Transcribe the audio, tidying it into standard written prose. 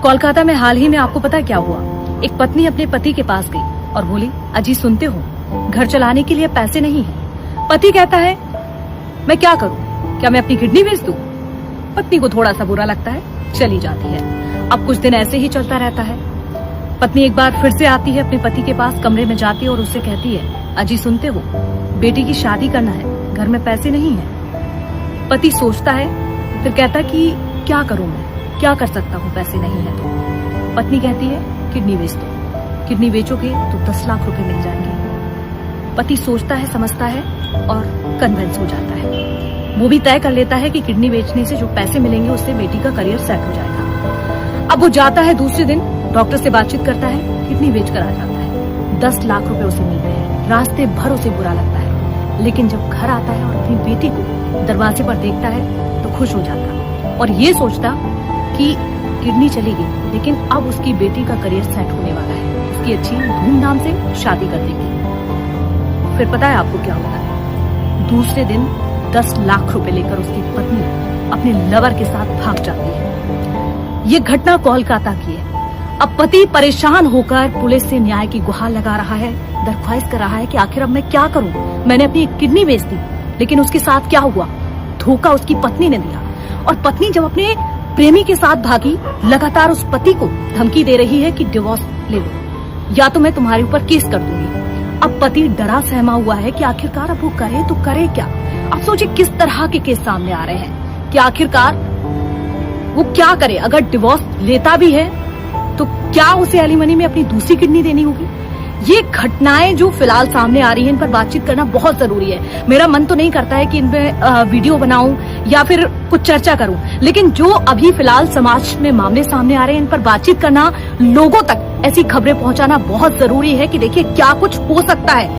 कोलकाता में हाल ही में आपको पता क्या हुआ? एक पत्नी अपने पति के पास गई और बोली, अजी सुनते हो, घर चलाने के लिए पैसे नहीं है। पति कहता है, मैं क्या करूं, क्या मैं अपनी किडनी बेच दूं? पत्नी को थोड़ा सा बुरा लगता है, चली जाती है। अब कुछ दिन ऐसे ही चलता रहता है। पत्नी एक बार फिर से आती है अपने पति के पास, कमरे में जाती है और उससे कहती है, अजी सुनते हो, बेटी की शादी करना है, घर में पैसे नहीं है। पति सोचता है, फिर कहता कि क्या करूं मैं, क्या कर सकता हूं, पैसे नहीं है तो। पत्नी कहती है, किडनी बेच दो, किडनी बेचोगे तो 10 लाख रुपए मिल जाएंगे। पति सोचता है, समझता है और कन्विंस हो जाता है। वो भी तय कर लेता है कि किडनी बेचने से जो पैसे मिलेंगे उससे बेटी का करियर सेट हो जाएगा। अब वो जाता है, दूसरे दिन डॉक्टर से बातचीत करता है, किडनी बेच कर आ जाता है। 10 लाख रुपए उसे मिल गए हैं। रास्ते भर उसे बुरा लगता है, लेकिन जब घर आता है और अपनी बेटी को दरवाजे पर देखता है तो खुश हो जाता और ये सोचता कि किडनी चली गई, लेकिन अब उसकी बेटी का करियर सेट होने वाला है, उसकी अच्छी धूमधाम से शादी कर देगी। फिर पता है आपको क्या होता है? दूसरे दिन 10 लाख रुपए लेकर उसकी पत्नी अपने लवर के साथ भाग जाती है। ये घटना कोलकाता की है। अब पति परेशान होकर पुलिस से न्याय की गुहार लगा रहा है, दरख्वास्त कर रहा है कि आखिर अब मैं क्या करूं, मैंने अपनी किडनी बेच दी, लेकिन उसके साथ क्या हुआ? धोखा उसकी पत्नी ने दिया और पत्नी जब अपने प्रेमी के साथ भागी, लगातार उस पति को धमकी दे रही है कि डिवोर्स ले लो या तो मैं तुम्हारे ऊपर केस कर दूंगी। अब पति डरा सहमा हुआ है कि आखिरकार अब वो करे तो करे क्या। अब सोचिए किस तरह के केस सामने आ रहे हैं कि आखिरकार वो क्या करे। अगर डिवोर्स लेता भी है तो क्या उसे एलिमनी में अपनी दूसरी किडनी देनी होगी? ये घटनाएं जो फिलहाल सामने आ रही हैं, इन पर बातचीत करना बहुत जरूरी है। मेरा मन तो नहीं करता है कि इन पे वीडियो बनाऊं या फिर कुछ चर्चा करूं, लेकिन जो अभी फिलहाल समाज में मामले सामने आ रहे हैं, इन पर बातचीत करना, लोगों तक ऐसी खबरें पहुंचाना बहुत जरूरी है कि देखिए क्या कुछ हो सकता है।